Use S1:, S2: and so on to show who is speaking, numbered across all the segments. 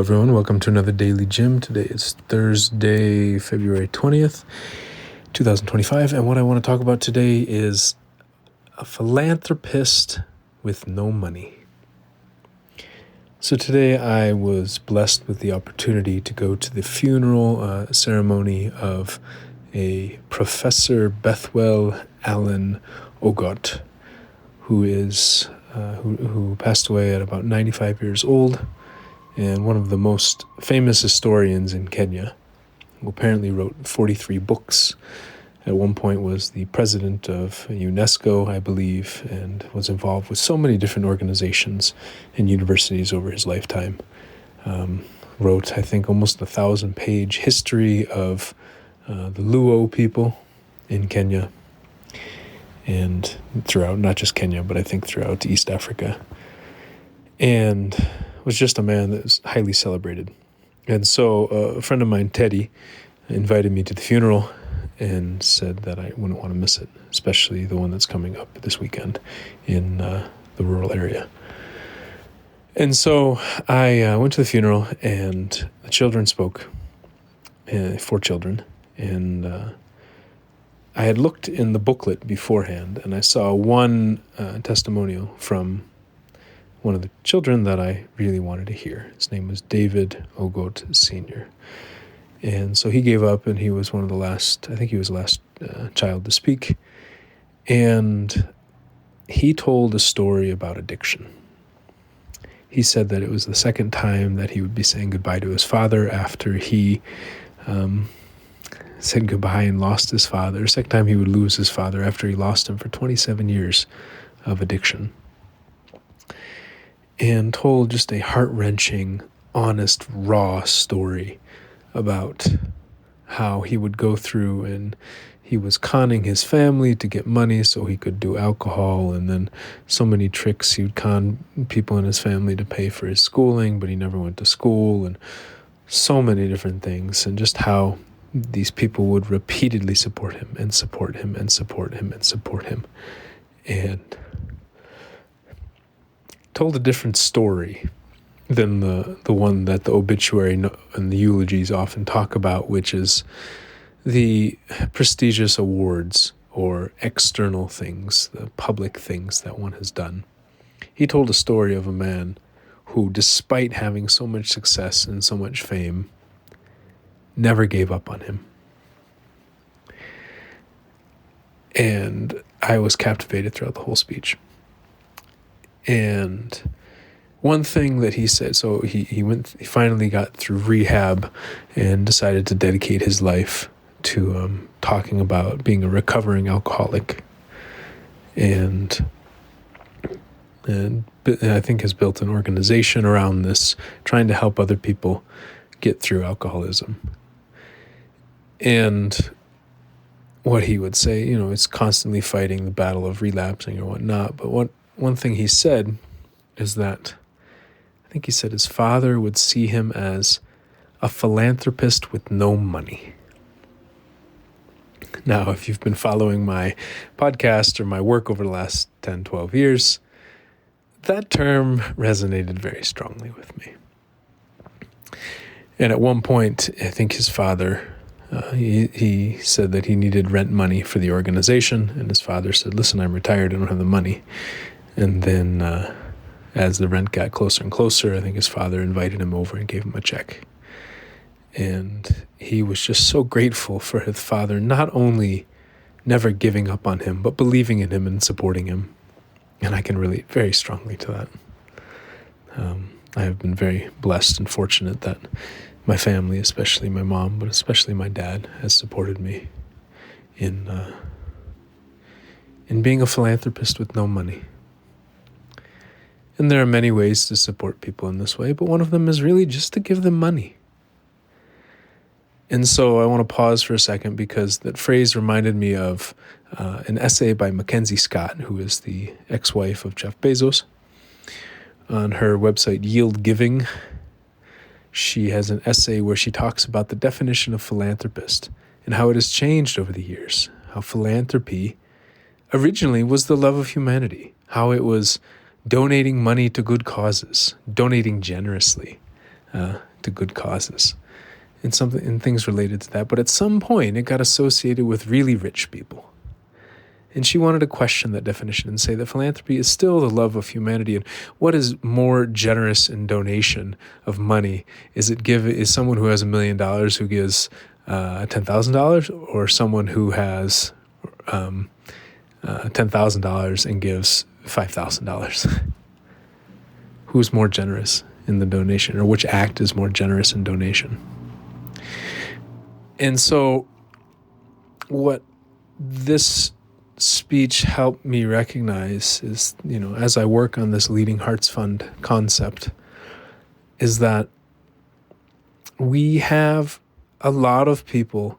S1: everyone. Welcome to another DailyJim. Today is Thursday, February 20th, 2025. And what I want to talk about today is a philanthropist with no money. So today I was blessed with the opportunity to go to the funeral ceremony of a Professor Bethwell Allen Ogot, who passed away at about 95 years old, and one of the most famous historians in Kenya, who apparently wrote 43 books. At one point was the president of UNESCO, I believe, and was involved with so many different organizations and universities over his lifetime. Wrote, I think, almost 1,000-page history of the Luo people in Kenya, and throughout, not just Kenya, but I think throughout East Africa. And was just a man that was highly celebrated. And so a friend of mine, Teddy, invited me to the funeral and said that I wouldn't want to miss it, especially the one that's coming up this weekend in the rural area. And so I went to the funeral, and the children spoke, 4 children, and I had looked in the booklet beforehand, and I saw one testimonial from one of the children that I really wanted to hear. His name was David Ogot Sr. And so he gave up, and he was one of the last, I think he was the last child to speak. And he told a story about addiction. He said that it was the second time that he would be saying goodbye to his father after he said goodbye and lost his father. Second time he would lose his father after he lost him for 27 years of addiction. And told just a heart-wrenching, honest, raw story about how he would go through and he was conning his family to get money so he could do alcohol, and then so many tricks. He would con people in his family to pay for his schooling, but he never went to school, and so many different things, and just how these people would repeatedly support him and support him and support him and support him. And told a different story than the one that the obituary and the eulogies often talk about, which is the prestigious awards or external things, the public things that one has done. He told a story of a man who, despite having so much success and so much fame, never gave up on him. And I was captivated throughout the whole speech. And one thing that he said, so he finally got through rehab and decided to dedicate his life to talking about being a recovering alcoholic, and I think has built an organization around this, trying to help other people get through alcoholism. And what he would say, it's constantly fighting the battle of relapsing or whatnot. But one thing he said is that, I think he said his father would see him as a philanthropist with no money. Now, if you've been following my podcast or my work over the last 10, 12 years, that term resonated very strongly with me. And at one point, I think his father, he said that he needed rent money for the organization, and his father said, "Listen, I'm retired, I don't have the money." And then as the rent got closer and closer, I think his father invited him over and gave him a check. And he was just so grateful for his father not only never giving up on him, but believing in him and supporting him. And I can relate very strongly to that. I have been very blessed and fortunate that my family, especially my mom, but especially my dad, has supported me in being a philanthropist with no money. And there are many ways to support people in this way, but one of them is really just to give them money. And so I want to pause for a second, because that phrase reminded me of an essay by Mackenzie Scott, who is the ex-wife of Jeff Bezos. On her website, Yield Giving, she has an essay where she talks about the definition of philanthropist and how it has changed over the years, how philanthropy originally was the love of humanity, how it was donating money to good causes, donating generously to good causes and things related to that. But at some point, it got associated with really rich people. And she wanted to question that definition and say that philanthropy is still the love of humanity. And what is more generous in donation of money? Is someone who has $1 million who gives $10,000, or someone who has $10,000 and gives $5,000? Who's more generous in the donation, or which act is more generous in donation? And so what this speech helped me recognize is, as I work on this Leading Hearts Fund concept, is that we have people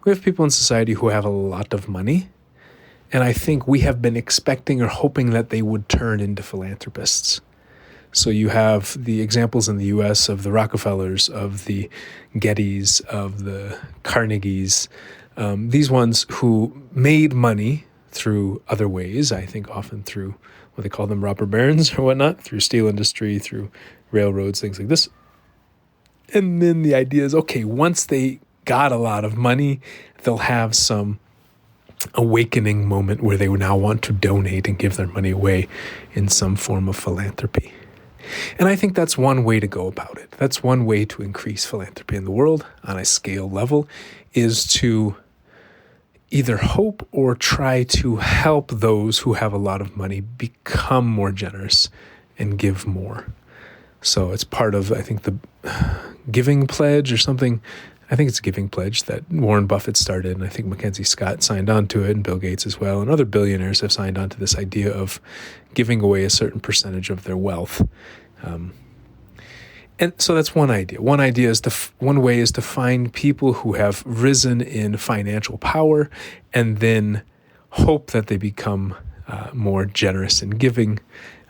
S1: in society who have a lot of money, and I think we have been expecting or hoping that they would turn into philanthropists. So you have the examples in the US of the Rockefellers, of the Gettys, of the Carnegies, these ones who made money through other ways, I think often through what they call them robber barons or whatnot, through steel industry, through railroads, things like this. And then the idea is, okay, once they got a lot of money, they'll have some awakening moment where they would now want to donate and give their money away in some form of philanthropy. And I think that's one way to go about it. That's one way to increase philanthropy in the world on a scale level, is to either hope or try to help those who have a lot of money become more generous and give more. So it's part of, I think, the Giving Pledge or something. I think it's a Giving Pledge that Warren Buffett started, and I think Mackenzie Scott signed on to it, and Bill Gates as well, and other billionaires have signed on to this idea of giving away a certain percentage of their wealth. And so that's one idea. One way is to find people who have risen in financial power, and then hope that they become more generous in giving,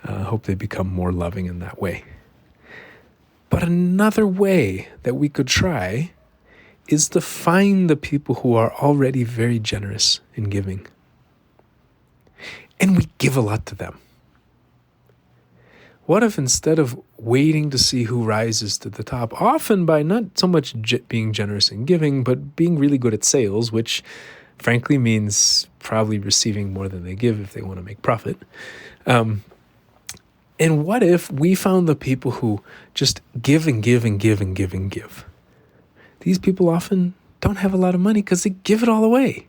S1: hope they become more loving in that way. But another way that we could try is to find the people who are already very generous in giving, and we give a lot to them. What if instead of waiting to see who rises to the top, often by not so much being generous in giving, but being really good at sales, which frankly means probably receiving more than they give if they want to make profit. And what if we found the people who just give and give and give and give and give? These people often don't have a lot of money because they give it all away.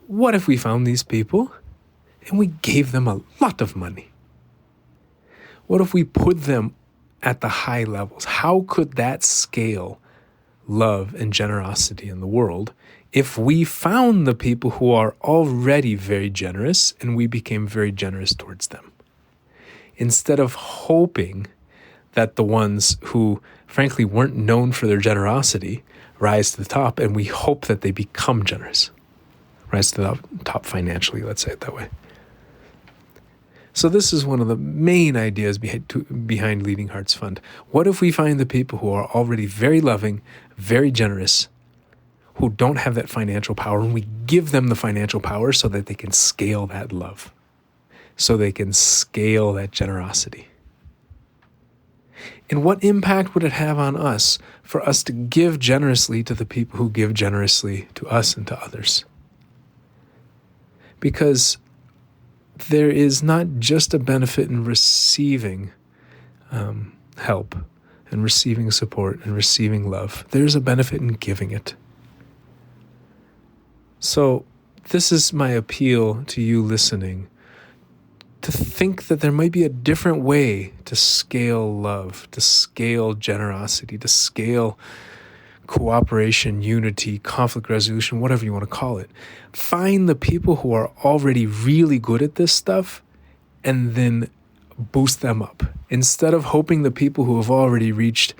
S1: What if we found these people and we gave them a lot of money? What if we put them at the high levels? How could that scale love and generosity in the world if we found the people who are already very generous and we became very generous towards them? Instead of hoping that the ones who frankly weren't known for their generosity rise to the top, and we hope that they become generous, rise to the top financially, let's say it that way. So this is one of the main ideas behind Leading Hearts Fund. What if we find the people who are already very loving, very generous, who don't have that financial power, and we give them the financial power so that they can scale that love, so they can scale that generosity? And what impact would it have on us for us to give generously to the people who give generously to us and to others? Because there is not just a benefit in receiving help and receiving support and receiving love. There's a benefit in giving it. So this is my appeal to you listening, to think that there might be a different way to scale love, to scale generosity, to scale cooperation, unity, conflict resolution, whatever you want to call it. Find the people who are already really good at this stuff and then boost them up. Instead of hoping the people who have already reached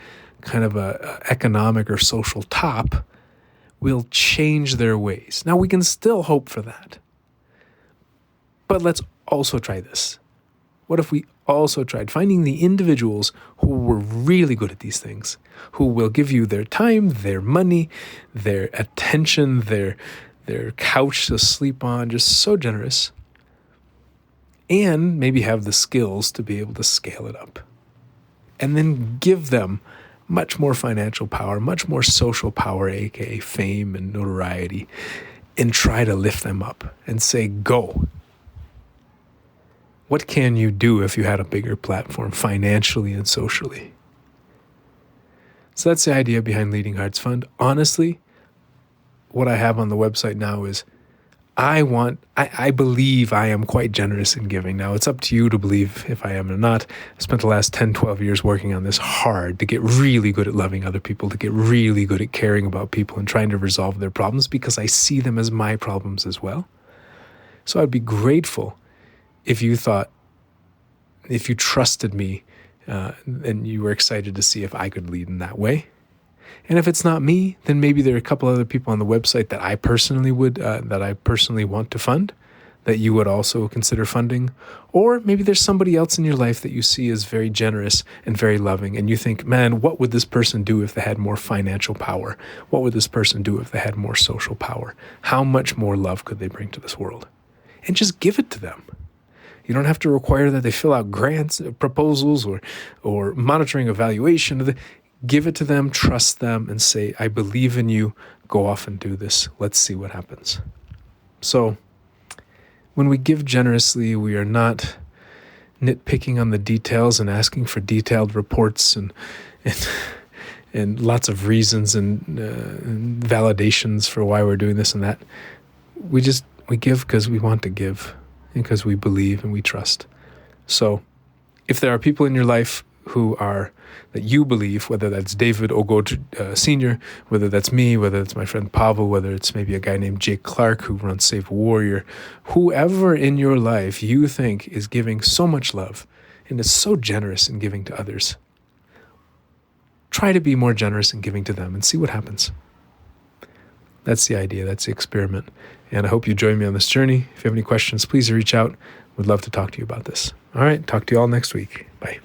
S1: kind of a economic or social top will change their ways. Now, we can still hope for that. But let's also try this. What if we also tried finding the individuals who were really good at these things, who will give you their time, their money, their attention, their couch to sleep on, just so generous, and maybe have the skills to be able to scale it up. And then give them much more financial power, much more social power, aka fame and notoriety, and try to lift them up and say, go. What can you do if you had a bigger platform financially and socially? So that's the idea behind Leading Hearts Fund. Honestly, what I have on the website now is I believe I am quite generous in giving. Now, it's up to you to believe if I am or not. I spent the last 10, 12 years working on this hard to get really good at loving other people, to get really good at caring about people and trying to resolve their problems because I see them as my problems as well. So I'd be grateful if you trusted me and you were excited to see if I could lead in that way. And if it's not me, then maybe there are a couple other people on the website that I personally want to fund, that you would also consider funding. Or maybe there's somebody else in your life that you see as very generous and very loving, and you think, man, what would this person do if they had more financial power? What would this person do if they had more social power? How much more love could they bring to this world? And just give it to them. You don't have to require that they fill out grants, proposals, or monitoring evaluation. Give it to them, trust them, and say, I believe in you. Go off and do this. Let's see what happens. So when we give generously, we are not nitpicking on the details and asking for detailed reports and lots of reasons and validations for why we're doing this and that. We give because we want to give and because we believe and we trust. So if there are people in your life that you believe, whether that's David Ogod Sr., whether that's me, whether it's my friend Pavel, whether it's maybe a guy named Jake Clark who runs Save Warrior, whoever in your life you think is giving so much love and is so generous in giving to others, try to be more generous in giving to them and see what happens. That's the idea. That's the experiment. And I hope you join me on this journey. If you have any questions, please reach out. We'd love to talk to you about this. All right. Talk to you all next week. Bye.